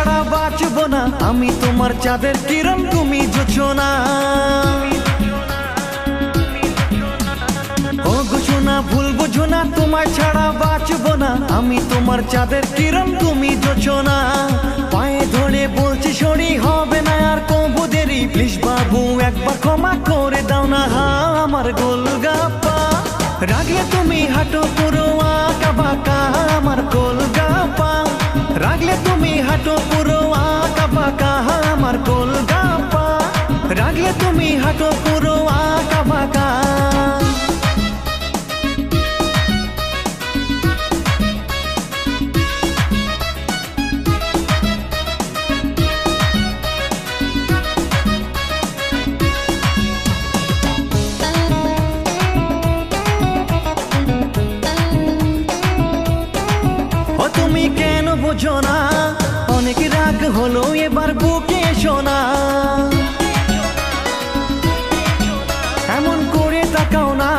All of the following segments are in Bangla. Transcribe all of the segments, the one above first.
ছাড়া বাঁচবো না, আমি তোমার চাঁদের কিরণ তুমি জোছনা। ও গো সোনা ভুল বুঝো না, তোমার ছাড়া বাঁচবো না, আমি তোমার চাঁদের কিরণ তুমি জোছনা। পায়ে ধরে বলছি সরি হবে না আর কবু দেরি, প্লিজ বাবু একবার ক্ষমা করে দাও না। আমার গোলগাপ্পা রাগলে তুমি হাঁটো পুরো আঁকা বাঁকা, আমার গোলগাপ্পা রাগলে তুমি হাঁটো পুরো আঁকা বাঁকা, আমার গোলগাপ্পা রাগলে তুমি হাঁটো পুরো আঁকা বাঁকা। তুমি কেন বোঝো না, অনেক রাগ হলো এবার বুকে এসো না। এমন করে তাকাও না,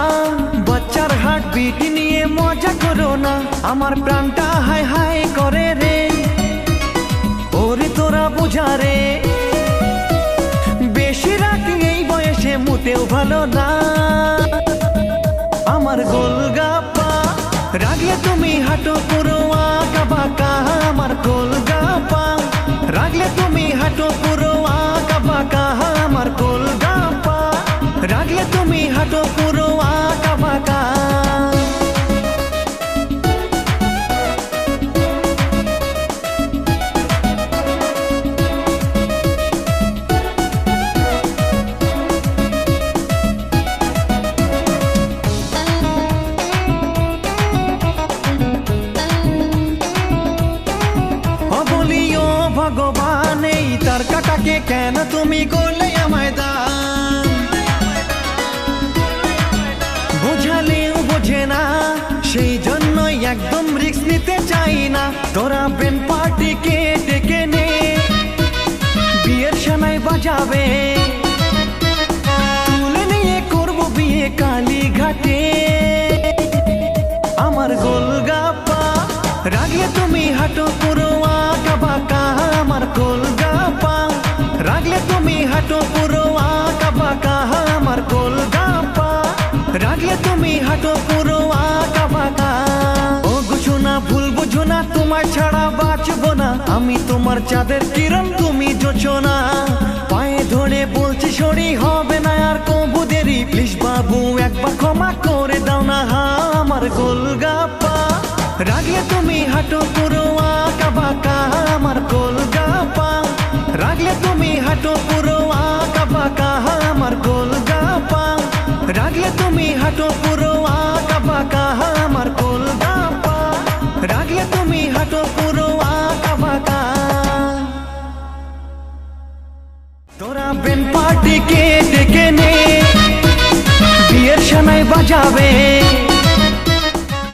বাচ্চার হার্ট বিট নিয়ে মজা করো না। আমার প্রাণটা হায় হায় করে রে, ওরে তোরা বোঝা রে। বেশি রাগ এই বয়সে মোটেও ভালো না। আমার গোলগাপ্পা রাগলে তুমি হাঁটো পুরো আঁকা বাঁকা, আমার গোলগাপ্পা রাগলে তুমি হাঁটো পুরো আঁকা বাঁকা, আমার গোলগাপ্পা রাগলে তুমি হাঁটো পুরো আঁকা বাঁকা। ভগবান এই তার কাটাকে কেন তুমি করলে আমায় দান, বোঝালেও বোঝে না, সেই জন্যই একদম রিস্ক নিতে চাই না। তোরা বেন পার্টিকে ডেকে নে, বিয়ের সানাই বাজাবে, তুলে নিয়ে করবো বিয়ে কালীঘাটে। আমার গোলগাপ্পা রাগলে তুমি হাঁটো পুরো আঁকা বাঁকা, আমার গোলগাপ্পা রাগলে তুমি হাঁটো পুরো আঁকা বাঁকা, আমার গোলগাপ্পা রাগলে তুমি হাঁটো পুরো আঁকা বাঁকা। ও গো সোনা ভুল বুঝো না, তোমার ছাড়া বাঁচবো না, আমি তোমার চাঁদের কিরণ তুমি জোছনা। পায়ে ধরে বলছি সরি হবে না আর কবু দেরি, প্লিজ বাবু একবার ক্ষমা করে দাও না। আমার গোলগাপ্পা রাগলে তুমি হাঁটো পুরো আঁকা বাঁকা, আমার গোলগাপ্পা রাগলে তুমি হাঁটো পুরো আঁকা বাঁকা, আমার গোলগাপ্পা রাগলে তুমি হাঁটো পুরো আঁকা বাঁকা, আমার গোলগাপ্পা রাগলে তুমি হাঁটো পুরো আঁকা বাঁকা। তোরা বেন পার্টিকে ডেকে নে, বিয়ের সানাই বাজাবে।